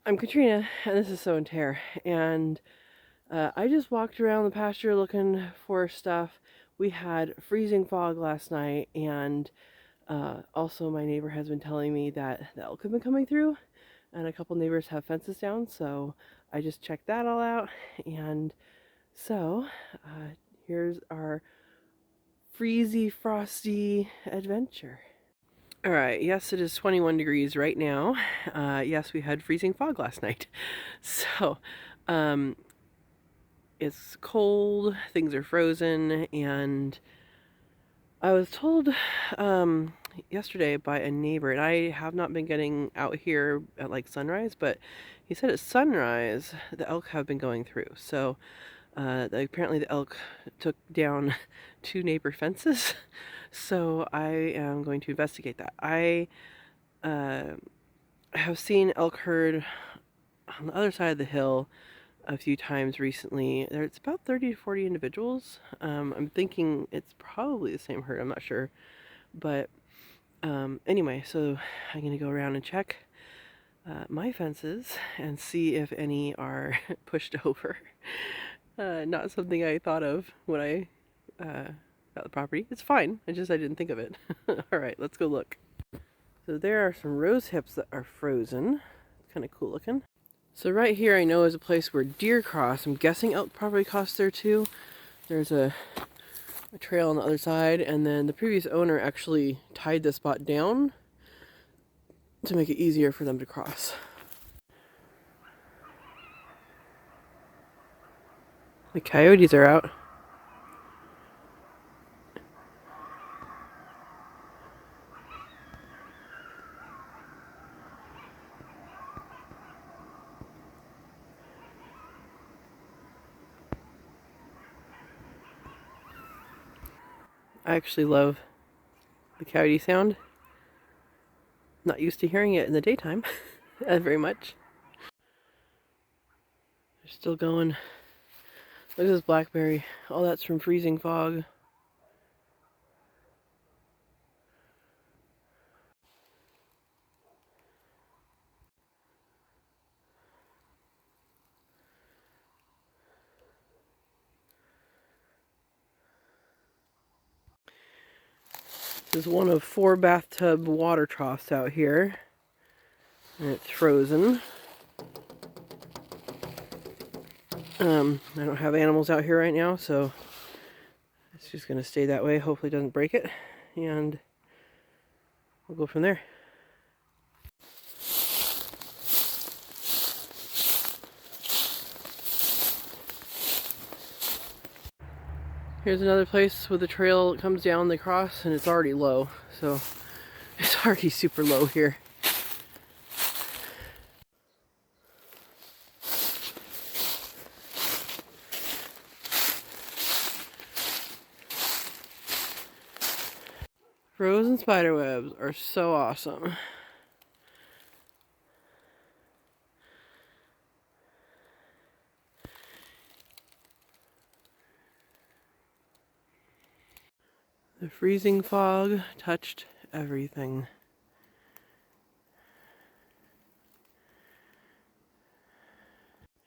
I'm Katrina, and this is Sow and Tare, and I just walked around the pasture looking for stuff. We had freezing fog last night, and also my neighbor has been telling me that the elk have been coming through, and a couple neighbors have fences down, so I just checked that all out, and so here's our Freezy Frosty adventure. Alright, yes, it is 21 degrees right now. Yes, we had freezing fog last night. So, it's cold, things are frozen, and I was told yesterday by a neighbor, and I have not been getting out here at like sunrise, but he said at sunrise the elk have been going through. So, apparently the elk took down 2 neighbor fences. So I am going to investigate that. I have seen elk herd on the other side of the hill a few times recently. It's about 30 to 40 individuals. I'm thinking it's probably the same herd. I'm not sure. But anyway, so I'm going to go around and check my fences and see if any are pushed over. Not something I thought of when I got the property. It's fine. I didn't think of it. All right, let's go look. So there are some rose hips that are frozen. It's kind of cool looking. So right here I know is a place where deer cross. I'm guessing elk probably cross there too. There's a trail on the other side, and then the previous owner actually tied this spot down to make it easier for them to cross. The coyotes are out. I actually love the coyote sound. Not used to hearing it in the daytime very much. They're still going. Look at this blackberry. All that's from freezing fog. This is one of 4 bathtub water troughs out here, and it's frozen. I don't have animals out here right now, so it's just going to stay that way. Hopefully it doesn't break it, and we'll go from there. Here's another place where the trail comes down, they cross, and it's already low, so it's already super low here. Frozen spiderwebs are so awesome. The freezing fog touched everything.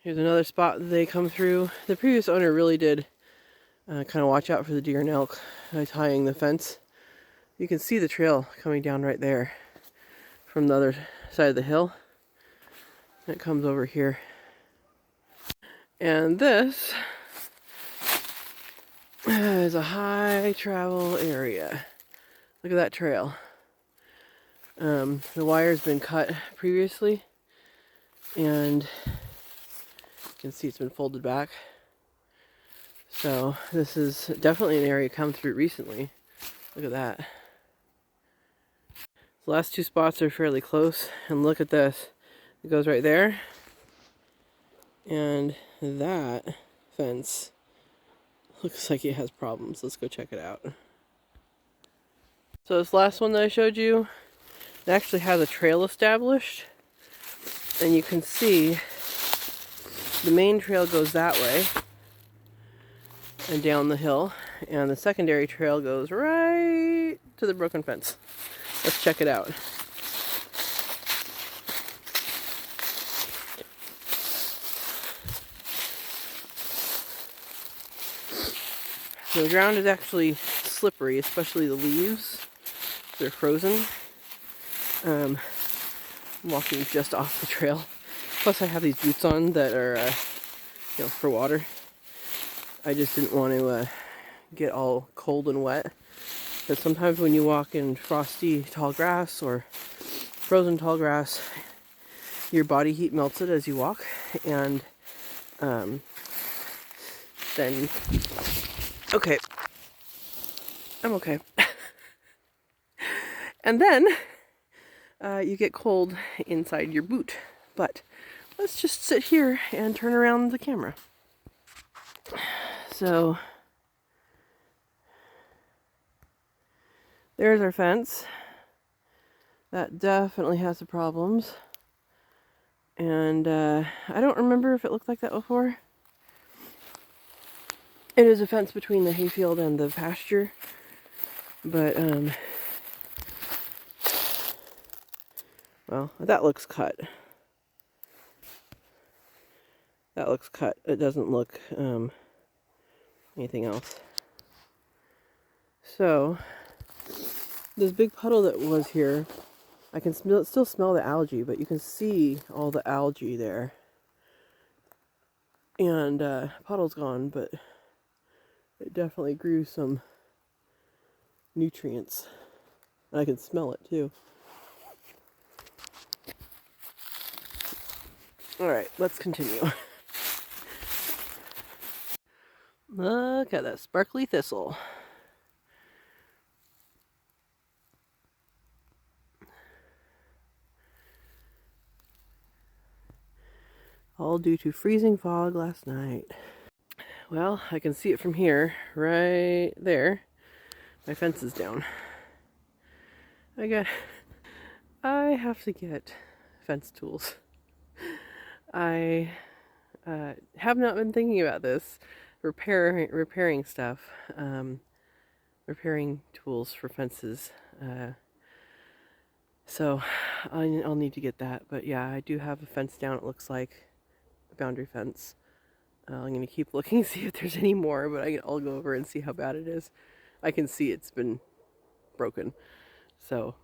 Here's another spot that they come through. The previous owner really did kind of watch out for the deer and elk by tying the fence. You can see the trail coming down right there from the other side of the hill. And it comes over here. And this is a high travel area. Look at that trail. The wire's been cut previously, and you can see it's been folded back. So this is definitely an area come through recently. Look at that. The last 2 spots are fairly close, and look at this. It goes right there, and that fence looks like it has problems. Let's go check it out. So this last one that I showed you, it actually has a trail established, and you can see the main trail goes that way and down the hill, and the secondary trail goes right to the broken fence. Let's check it out. So the ground is actually slippery, especially the leaves. They're frozen. I'm walking just off the trail. Plus I have these boots on that are, for water. I just didn't want to get all cold and wet. Because sometimes when you walk in frosty tall grass or frozen tall grass, your body heat melts it as you walk, and then, okay, I'm okay. And then you get cold inside your boot. But let's just sit here and turn around the camera. So there's our fence. That definitely has some problems. And I don't remember if it looked like that before. It is a fence between the hayfield and the pasture. But, well, that looks cut. That looks cut. It doesn't look anything else. So, this big puddle that was here, I can still smell the algae, but you can see all the algae there. And puddle's gone, but it definitely grew some nutrients. And I can smell it too. Alright, let's continue. Look at that sparkly thistle. All due to freezing fog last night. Well, I can see it from here, right there. My fence is down. I have to get fence tools. I have not been thinking about this. Repairing stuff. Repairing tools for fences. So I'll need to get that. But yeah, I do have a fence down, it looks like. A boundary fence. I'm going to keep looking, see if there's any more, but I'll go over and see how bad it is. I can see it's been broken. So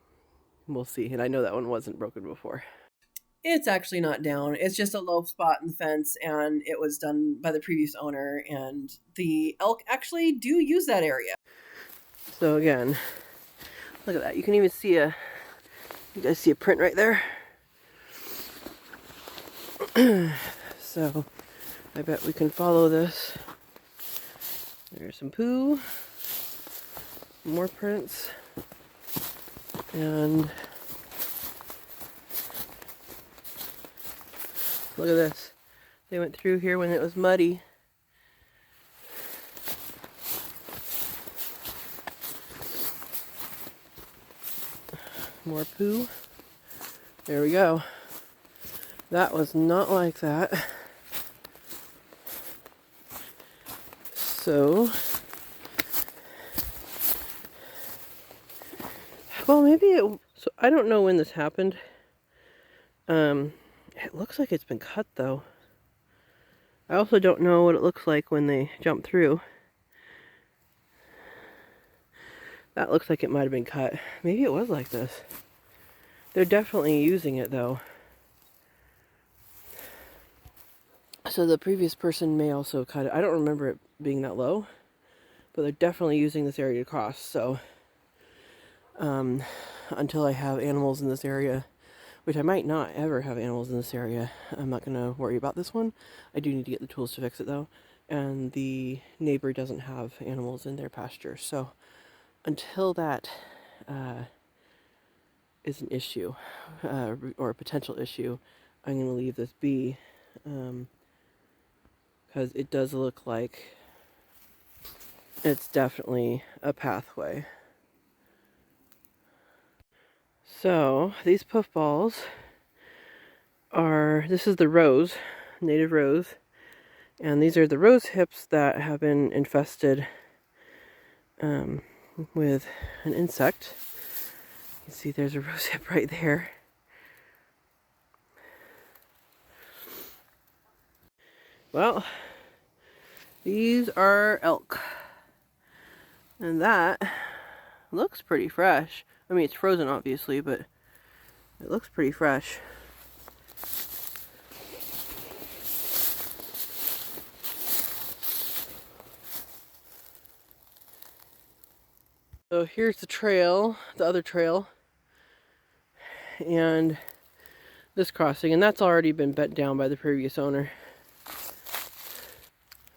we'll see. And I know that one wasn't broken before. It's actually not down. It's just a low spot in the fence, and it was done by the previous owner, and the elk actually do use that area. So again, look at that. You can even see you guys see a print right there? So I bet we can follow this. There's some poo, more prints, and look at this. They went through here when it was muddy. More poo. There we go. That was not like that. So, well, maybe it, so I don't know when this happened. It looks like it's been cut though. I also don't know what it looks like when they jump through. That looks like it might have been cut. Maybe it was like this. They're definitely using it though. So the previous person may also cut it. I don't remember it being that low, but they're definitely using this area to cross. So until I have animals in this area, which I might not ever have animals in this area, I'm not going to worry about this one. I do need to get the tools to fix it though. And the neighbor doesn't have animals in their pasture. So until that is an issue, or a potential issue, I'm going to leave this be. Because it does look like it's definitely a pathway. So these puffballs this is the rose, native rose, and these are the rose hips that have been infested with an insect. You can see there's a rose hip right there. Well, these are elk. And that looks pretty fresh. I mean, it's frozen obviously, but it looks pretty fresh. So here's the trail, the other trail, and this crossing, and that's already been bent down by the previous owner.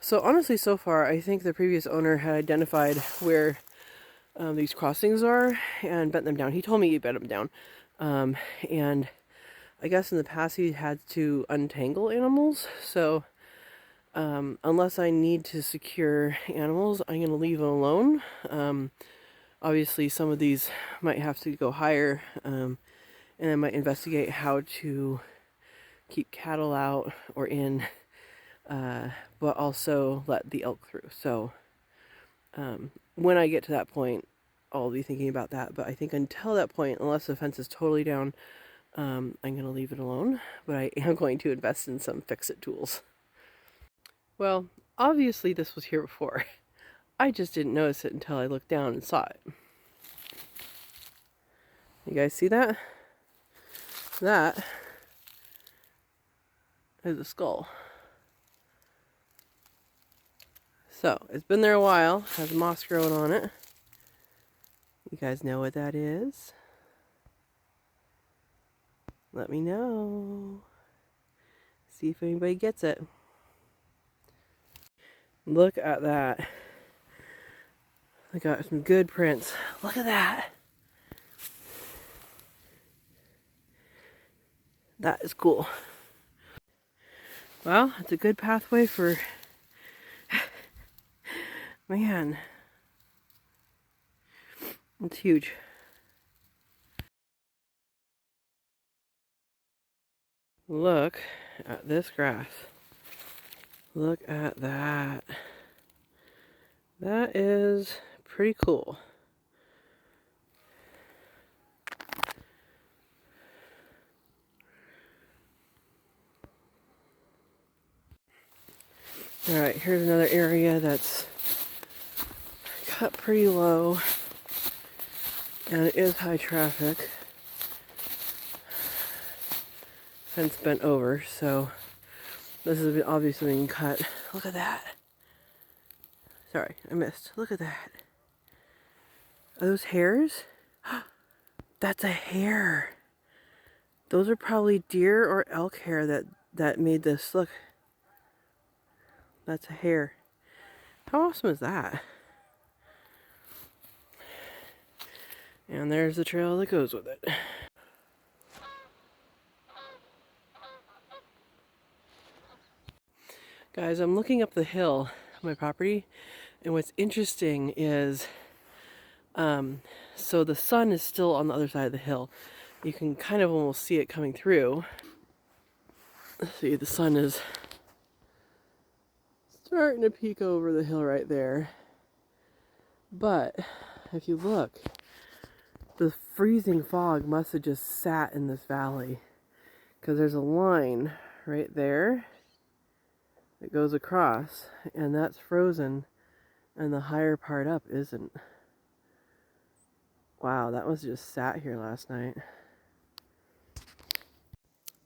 So honestly, so far, I think the previous owner had identified where these crossings are and bent them down. He told me he bent them down. And I guess in the past he had to untangle animals. So unless I need to secure animals, I'm going to leave them alone. Obviously, some of these might have to go higher. And I might investigate how to keep cattle out or in, but also let the elk through. So when I get to that point, I'll be thinking about that. But I think until that point, unless the fence is totally down, I'm going to leave it alone. But I am going to invest in some fix-it tools. Well, obviously this was here before. I just didn't notice it until I looked down and saw it. You guys see that? That is a skull. So, it's been there a while, has moss growing on it. You guys know what that is? Let me know. See if anybody gets it. Look at that. I got some good prints. Look at that. That is cool. Well, it's a good pathway for... Man. It's huge. Look at this grass. Look at that. That is pretty cool. Alright, here's another area that's cut pretty low. And it is high traffic. Fence bent over, so this is obviously being cut. Look at that. Sorry, I missed. Look at that. Are those hairs? That's a hare. Those are probably deer or elk hair that made this. Look. That's a hare. How awesome is that? And there's the trail that goes with it. Guys, I'm looking up the hill on my property, and what's interesting is, so the sun is still on the other side of the hill. You can kind of almost see it coming through. See, the sun is starting to peek over the hill right there. But if you look, the freezing fog must have just sat in this valley, because there's a line right there that goes across, and that's frozen, and the higher part up isn't. Wow, that was just sat here last night.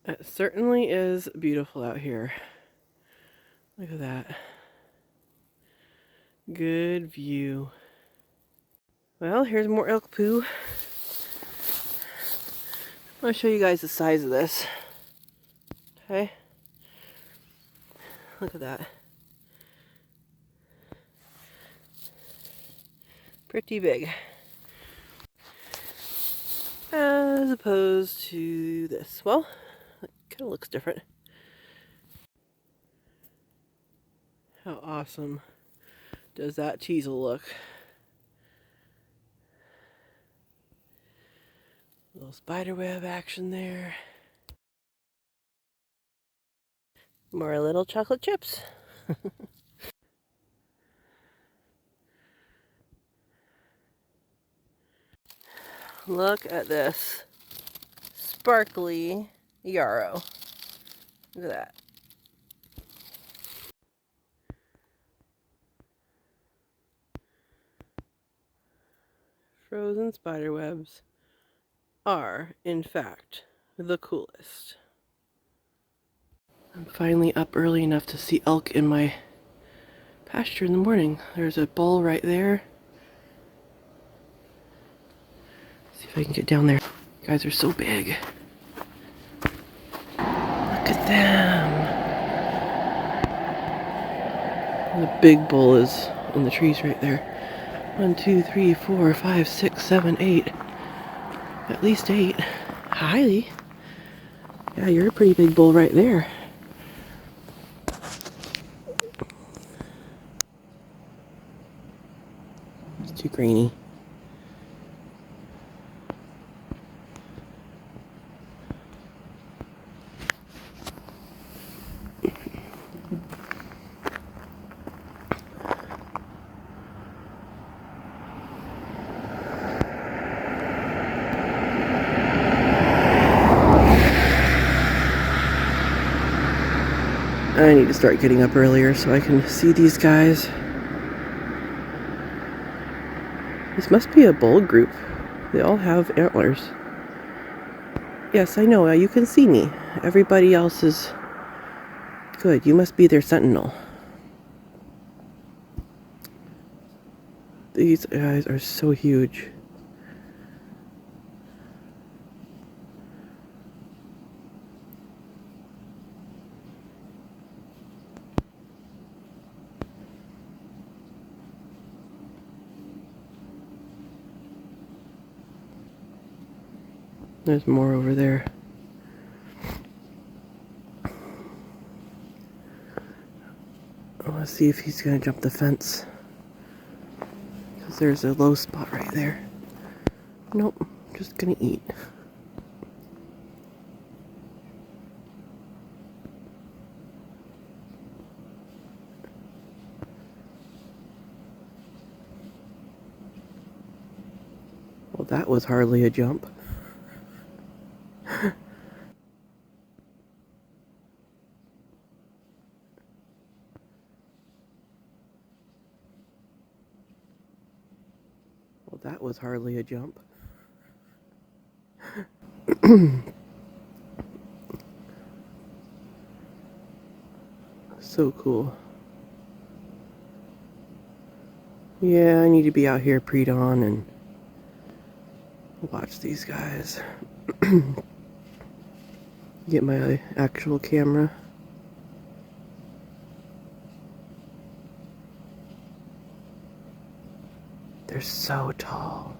It certainly is beautiful out here. Look at that. Good view. Well, here's more elk poo. I'm going to show you guys the size of this. Okay? Look at that. Pretty big. As opposed to this. Well, it kind of looks different. How awesome does that teasel look? Little spiderweb action there. More little chocolate chips. Look at this sparkly yarrow. Look at that. Frozen spider webs are, in fact, the coolest. I'm finally up early enough to see elk in my pasture in the morning. There's a bull right there. See if I can get down there. You guys are so big. Look at them. And the big bull is in the trees right there. 1, 2, 3, 4, 5, 6, 7, 8. At least 8. Hi. Yeah, you're a pretty big bull right there. It's too grainy. I need to start getting up earlier so I can see these guys. This must be a bull group. They all have antlers. Yes, I know. You can see me. Everybody else is good. You must be their sentinel. These guys are so huge. There's more over there. Let's see if he's gonna jump the fence. Because there's a low spot right there. Nope, just gonna eat. Well, that was hardly a jump. Well, that was hardly a jump. So cool. Yeah, I need to be out here pre-dawn and watch these guys. Get my actual camera. They're so tall.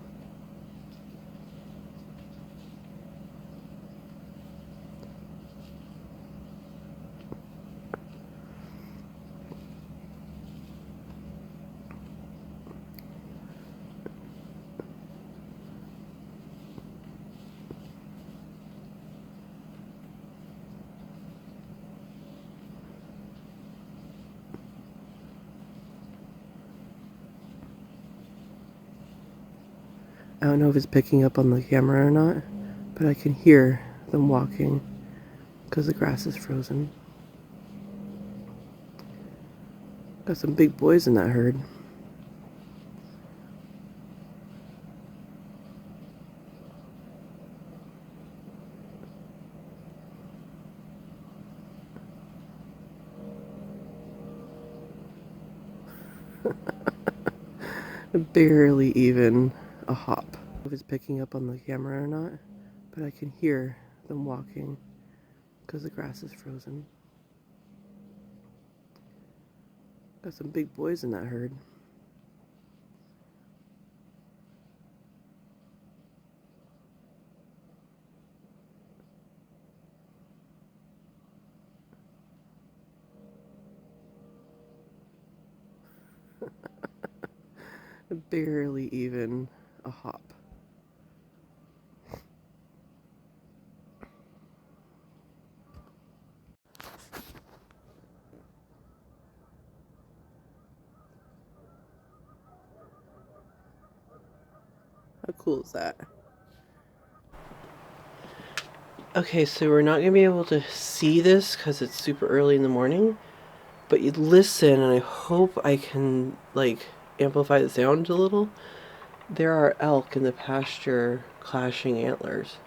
I don't know if it's picking up on the camera or not, but I can hear them walking because the grass is frozen. Got some big boys in that herd. Barely even a hop. I don't know if it's picking up on the camera or not, but I can hear them walking because the grass is frozen. Got some big boys in that herd. Barely even a hop. How cool is that? Okay, so we're not going to be able to see this because it's super early in the morning, but you listen, and I hope I can, like, amplify the sound a little. There are elk in the pasture clashing antlers.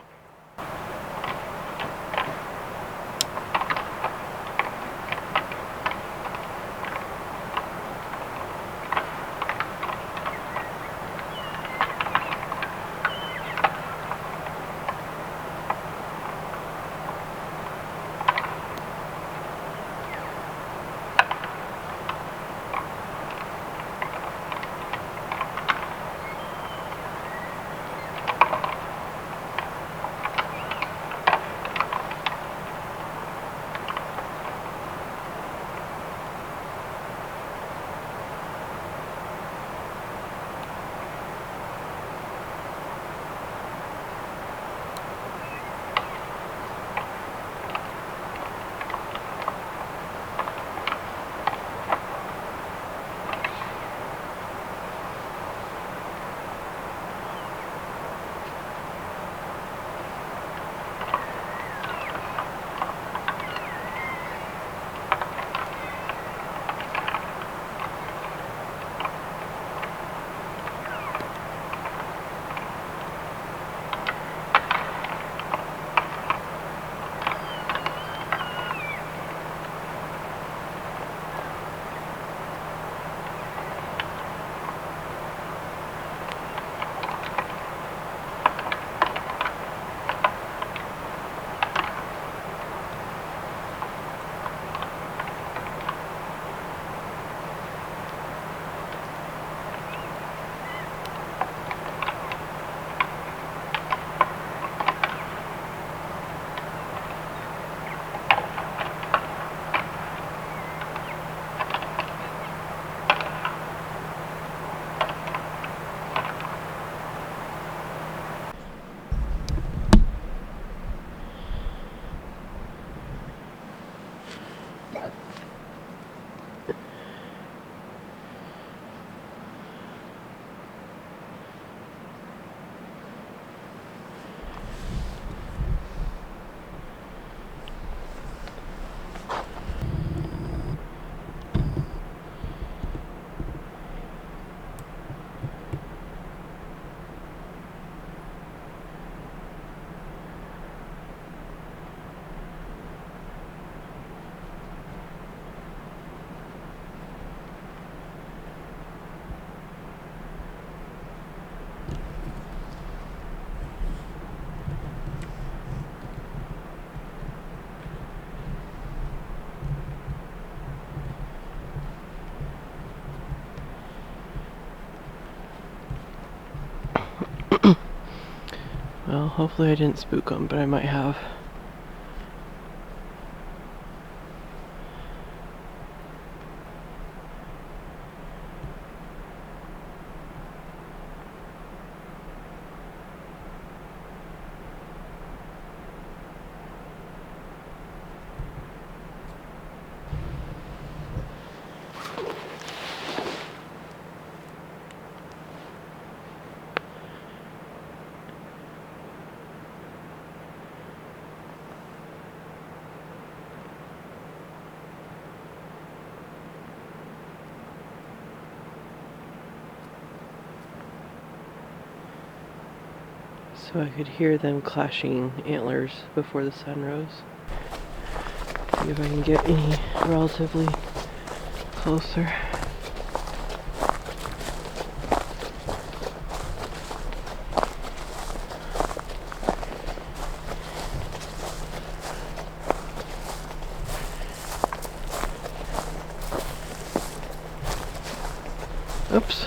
Well, hopefully I didn't spook them, but I might have. So I could hear them clashing antlers before the sun rose. See if I can get any relatively closer. Oops.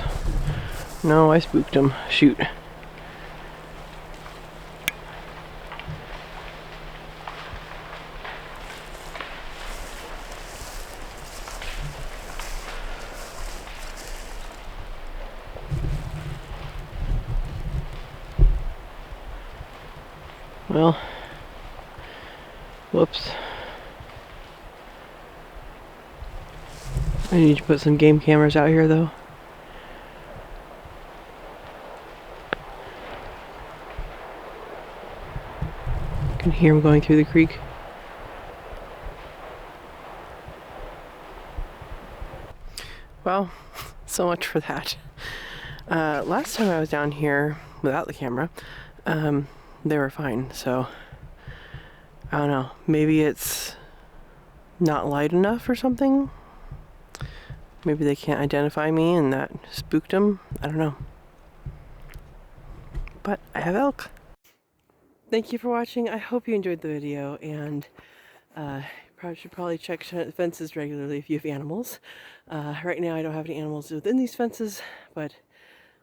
No, I spooked him. Shoot. Well, whoops. I need to put some game cameras out here though. I can hear them going through the creek. Well, so much for that. Last time I was down here without the camera, they were fine. So I don't know. Maybe it's not light enough or something. Maybe they can't identify me and that spooked them. I don't know. But I have elk. Thank you for watching. I hope you enjoyed the video, and should probably check fences regularly if you have animals. Right now I don't have any animals within these fences, but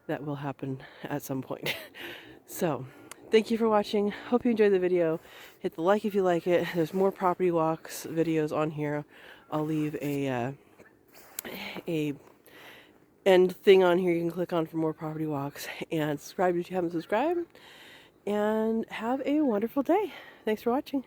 that will happen at some point. So, thank you for watching. Hope you enjoyed the video. Hit the like if you like it. There's more property walks videos on here. I'll leave a end thing on here you can click on for more property walks, and subscribe if you haven't subscribed, and have a wonderful day. Thanks for watching.